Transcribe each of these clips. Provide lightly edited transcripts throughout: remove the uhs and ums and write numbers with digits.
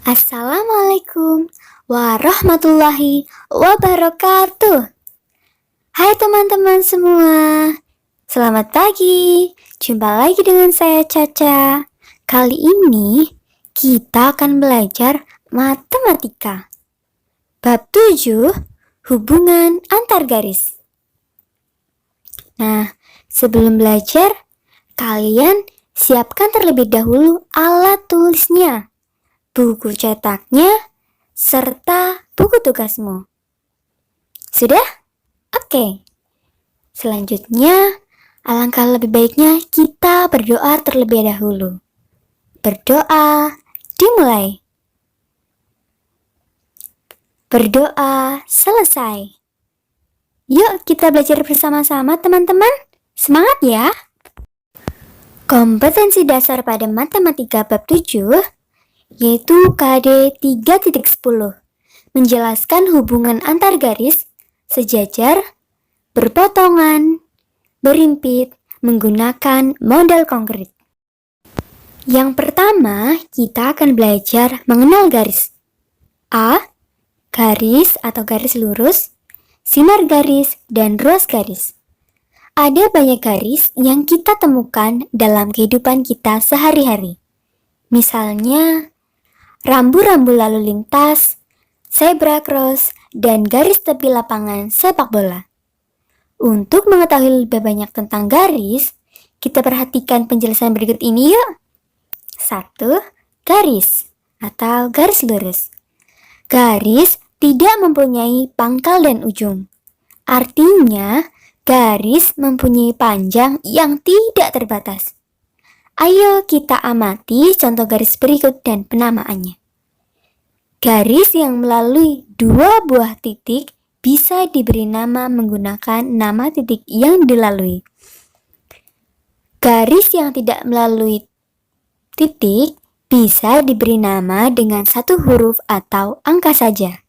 Assalamualaikum warahmatullahi wabarakatuh. Hai teman-teman semua, selamat pagi. Jumpa lagi dengan saya Caca. Kali ini kita akan belajar matematika. Bab 7, hubungan antar garis. Nah, sebelum belajar, kalian siapkan terlebih dahulu alat tulisnya, buku cetaknya, serta buku tugasmu. Sudah? Oke. Selanjutnya, alangkah lebih baiknya kita berdoa terlebih dahulu. Berdoa dimulai. Berdoa selesai. Yuk kita belajar bersama-sama teman-teman. Semangat ya! Kompetensi dasar pada matematika bab 7 yaitu KD 3.10, menjelaskan hubungan antar garis, sejajar, berpotongan, berimpit, menggunakan model konkret. Yang pertama, kita akan belajar mengenal garis. A. Garis atau garis lurus, sinar garis, dan ruas garis. Ada banyak garis yang kita temukan dalam kehidupan kita sehari-hari. Misalnya, rambu-rambu lalu lintas, zebra cross, dan garis tepi lapangan sepak bola. Untuk mengetahui lebih banyak tentang garis, kita perhatikan penjelasan berikut ini yuk. 1. Garis atau garis lurus. Garis tidak mempunyai pangkal dan ujung. Artinya, garis mempunyai panjang yang tidak terbatas. Ayo kita amati contoh garis berikut dan penamaannya. Garis yang melalui dua buah titik bisa diberi nama menggunakan nama titik yang dilalui. Garis yang tidak melalui titik bisa diberi nama dengan satu huruf atau angka saja.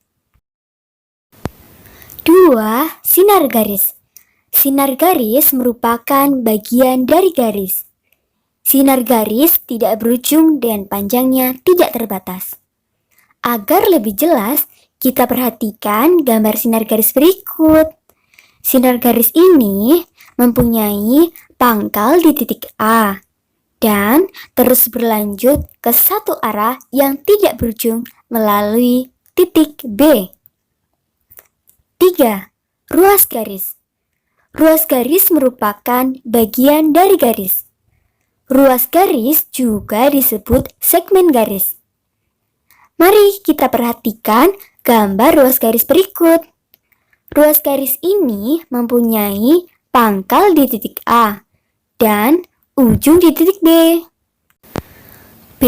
2. Sinar garis. Sinar garis merupakan bagian dari garis. Sinar garis tidak berujung dan panjangnya tidak terbatas. Agar lebih jelas, kita perhatikan gambar sinar garis berikut. Sinar garis ini mempunyai pangkal di titik A dan terus berlanjut ke satu arah yang tidak berujung melalui titik B. 3. Ruas garis. Ruas garis merupakan bagian dari garis. Ruas garis juga disebut segmen garis. Mari kita perhatikan gambar ruas garis berikut. Ruas garis ini mempunyai pangkal di titik A dan ujung di titik B. B.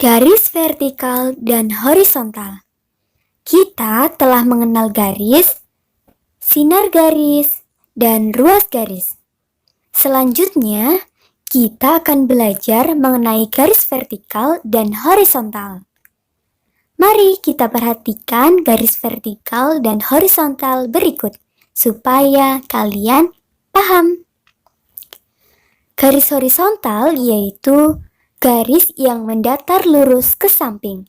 Garis vertikal dan horizontal. Kita telah mengenal garis, sinar garis, dan ruas garis. Selanjutnya, kita akan belajar mengenai garis vertikal dan horizontal. Mari kita perhatikan garis vertikal dan horizontal berikut, supaya kalian paham. Garis horizontal yaitu garis yang mendatar lurus ke samping.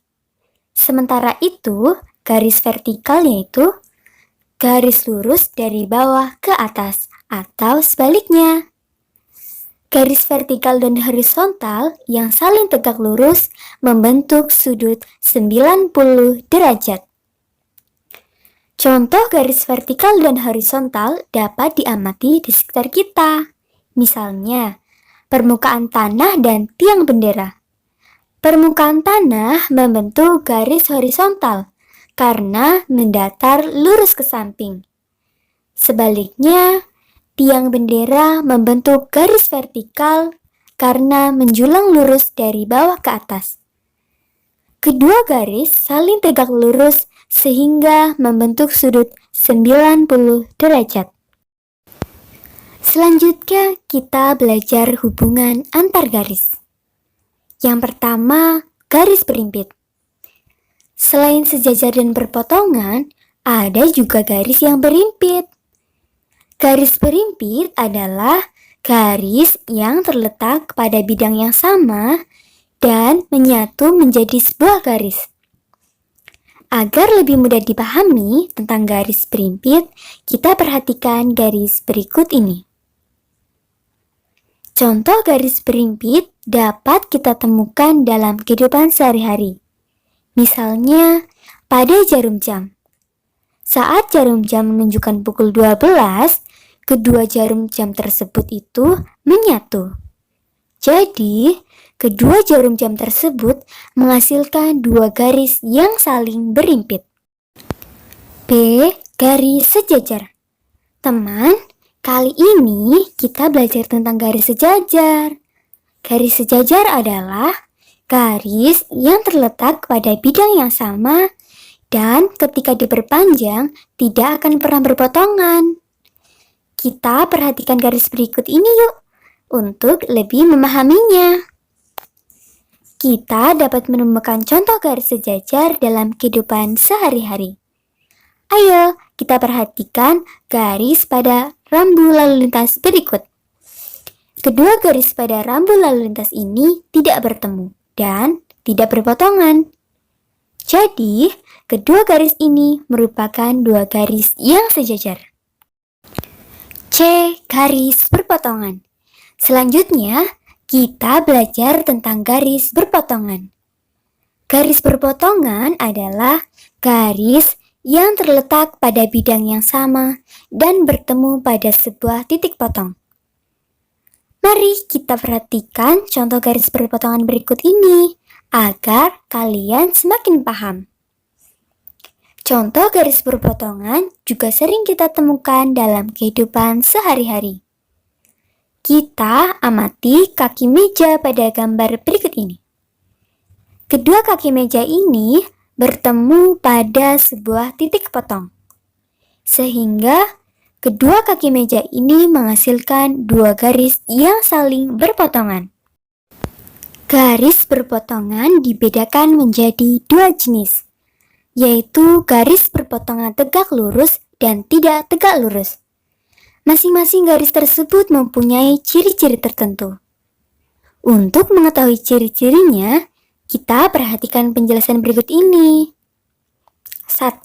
Sementara itu, garis vertikal yaitu garis lurus dari bawah ke atas atau sebaliknya. Garis vertikal dan horizontal yang saling tegak lurus membentuk sudut 90 derajat. Contoh garis vertikal dan horizontal dapat diamati di sekitar kita. Misalnya, permukaan tanah dan tiang bendera. Permukaan tanah membentuk garis horizontal karena mendatar lurus ke samping. Sebaliknya, tiang bendera membentuk garis vertikal karena menjulang lurus dari bawah ke atas. Kedua garis saling tegak lurus sehingga membentuk sudut 90 derajat. Selanjutnya kita belajar hubungan antar garis. Yang pertama, garis berimpit. Selain sejajar dan berpotongan, ada juga garis yang berimpit. Garis berimpit adalah garis yang terletak pada bidang yang sama dan menyatu menjadi sebuah garis. Agar lebih mudah dipahami tentang garis berimpit, kita perhatikan garis berikut ini. Contoh garis berimpit dapat kita temukan dalam kehidupan sehari-hari. Misalnya, pada jarum jam. Saat jarum jam menunjukkan pukul 12, kedua jarum jam tersebut itu menyatu. Jadi, kedua jarum jam tersebut menghasilkan dua garis yang saling berimpit. B. Garis sejajar. Teman, kali ini kita belajar tentang garis sejajar. Garis sejajar adalah garis yang terletak pada bidang yang sama dan ketika diperpanjang tidak akan pernah berpotongan. Kita perhatikan garis berikut ini yuk untuk lebih memahaminya. Kita dapat menemukan contoh garis sejajar dalam kehidupan sehari-hari. Ayo, kita perhatikan garis pada rambu lalu lintas berikut. Kedua garis pada rambu lalu lintas ini tidak bertemu dan tidak berpotongan. Jadi, kedua garis ini merupakan dua garis yang sejajar. C. Garis berpotongan. Selanjutnya, kita belajar tentang garis berpotongan. Garis berpotongan adalah garis yang terletak pada bidang yang sama dan bertemu pada sebuah titik potong. Mari kita perhatikan contoh garis berpotongan berikut ini agar kalian semakin paham. Contoh garis berpotongan juga sering kita temukan dalam kehidupan sehari-hari. Kita amati kaki meja pada gambar berikut ini. Kedua kaki meja ini bertemu pada sebuah titik potong, sehingga kedua kaki meja ini menghasilkan dua garis yang saling berpotongan. Garis berpotongan dibedakan menjadi dua jenis, yaitu garis berpotongan tegak lurus dan tidak tegak lurus. Masing-masing garis tersebut mempunyai ciri-ciri tertentu. Untuk mengetahui ciri-cirinya, kita perhatikan penjelasan berikut ini. 1.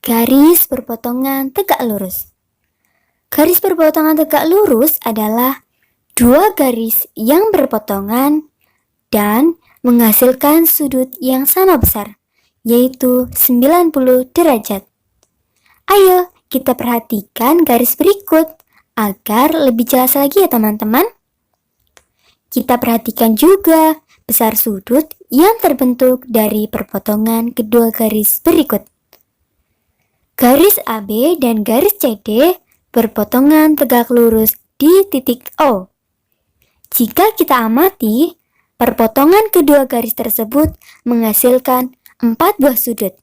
Garis berpotongan tegak lurus. Garis berpotongan tegak lurus adalah dua garis yang berpotongan dan menghasilkan sudut yang sama besar, yaitu 90 derajat. Ayo, kita perhatikan garis berikut agar lebih jelas lagi ya teman-teman. Kita perhatikan juga besar sudut yang terbentuk dari perpotongan kedua garis berikut. Garis AB dan garis CD berpotongan tegak lurus di titik O. Jika kita amati, perpotongan kedua garis tersebut menghasilkan 4 buah sudut.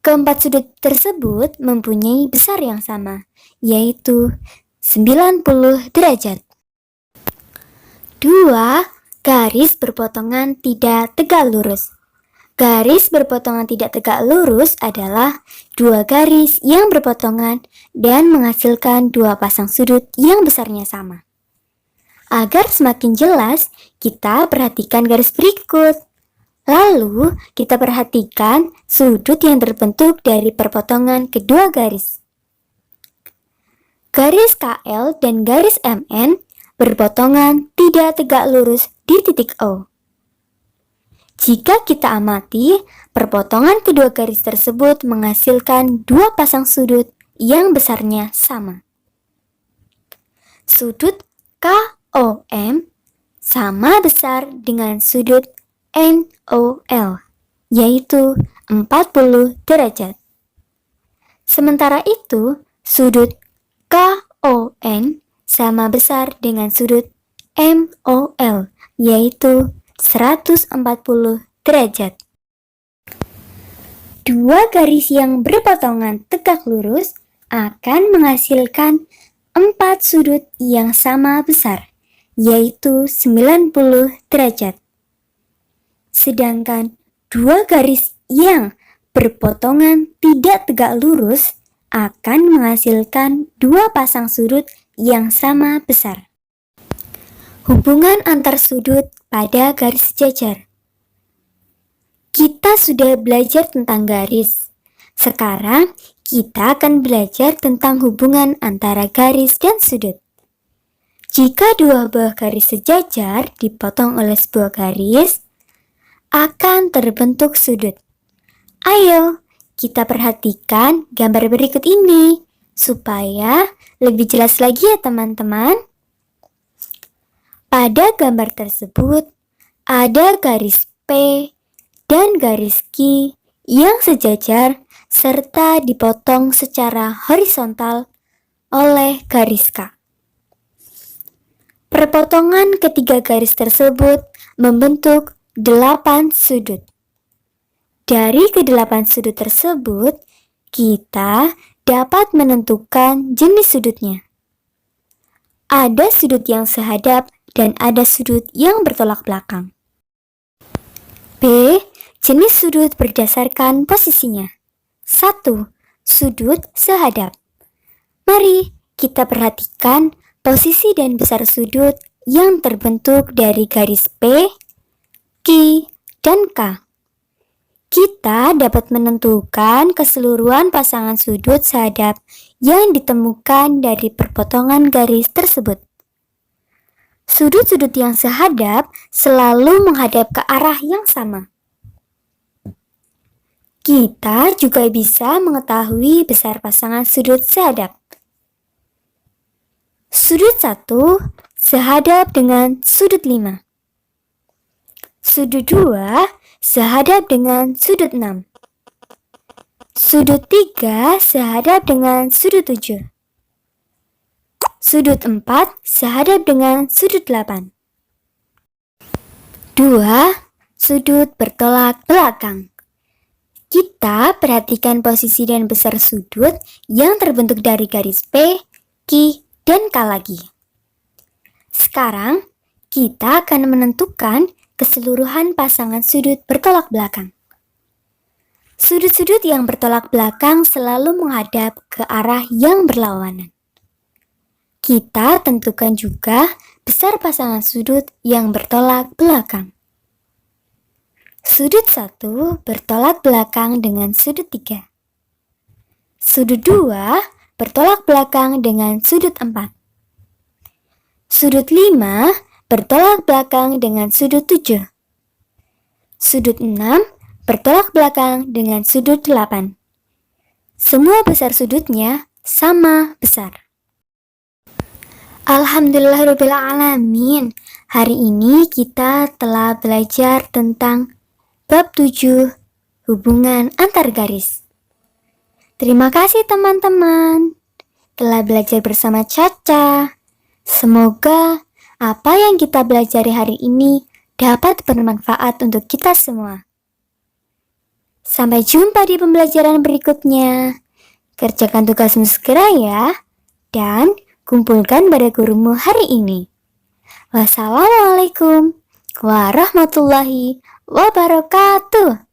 Keempat sudut tersebut mempunyai besar yang sama, yaitu 90 derajat. 2. Garis berpotongan tidak tegak lurus. Garis berpotongan tidak tegak lurus adalah dua garis yang berpotongan dan menghasilkan dua pasang sudut yang besarnya sama. Agar semakin jelas, kita perhatikan garis berikut. Lalu, kita perhatikan sudut yang terbentuk dari perpotongan kedua garis. Garis KL dan garis MN berpotongan tidak tegak lurus di titik O. Jika kita amati, perpotongan kedua garis tersebut menghasilkan dua pasang sudut yang besarnya sama. Sudut KOM sama besar dengan sudut NOL, yaitu 40 derajat. Sementara itu, sudut KON sama besar dengan sudut MOL, yaitu 140 derajat. Dua garis yang berpotongan tegak lurus akan menghasilkan 4 sudut yang sama besar, yaitu 90 derajat. Sedangkan dua garis yang berpotongan tidak tegak lurus akan menghasilkan dua pasang sudut yang sama besar. Hubungan antar sudut pada garis sejajar. Kita sudah belajar tentang garis. Sekarang kita akan belajar tentang hubungan antara garis dan sudut. Jika dua buah garis sejajar dipotong oleh sebuah garis, akan terbentuk sudut. Ayo, kita perhatikan gambar berikut ini supaya lebih jelas lagi ya teman-teman. Pada gambar tersebut, ada garis P dan garis Q yang sejajar serta dipotong secara horizontal oleh garis K. Perpotongan ketiga garis tersebut membentuk 8 sudut. Dari ke-8 sudut tersebut, kita dapat menentukan jenis sudutnya. Ada sudut yang sehadap dan ada sudut yang bertolak belakang. B. Jenis sudut berdasarkan posisinya. 1. Sudut sehadap. Mari kita perhatikan posisi dan besar sudut yang terbentuk dari garis P, Q, dan K. Kita dapat menentukan keseluruhan pasangan sudut sehadap yang ditemukan dari perpotongan garis tersebut. Sudut-sudut yang sehadap selalu menghadap ke arah yang sama. Kita juga bisa mengetahui besar pasangan sudut sehadap. Sudut 1 sehadap dengan sudut 5. Sudut 2 sehadap dengan sudut 6. Sudut 3 sehadap dengan sudut 7. Sudut 4 sehadap dengan sudut 8. 2. Sudut bertolak belakang. Kita perhatikan posisi dan besar sudut yang terbentuk dari garis P, Q, dan K lagi. Sekarang, kita akan menentukan keseluruhan pasangan sudut bertolak belakang. Sudut-sudut yang bertolak belakang selalu menghadap ke arah yang berlawanan. Kita tentukan juga besar pasangan sudut yang bertolak belakang. Sudut 1 bertolak belakang dengan sudut 3. Sudut 2 bertolak belakang dengan sudut 4. Sudut 5 bertolak belakang dengan sudut 7. Sudut 6 bertolak belakang dengan sudut 8. Semua besar sudutnya sama besar. Alhamdulillahirrabbilalamin. Hari ini kita telah belajar tentang bab 7, hubungan antar garis. Terima kasih teman-teman telah belajar bersama Caca. Semoga apa yang kita belajar hari ini dapat bermanfaat untuk kita semua. Sampai jumpa di pembelajaran berikutnya. Kerjakan tugasmu segera ya, dan kumpulkan pada gurumu hari ini. Wassalamualaikum warahmatullahi wabarakatuh.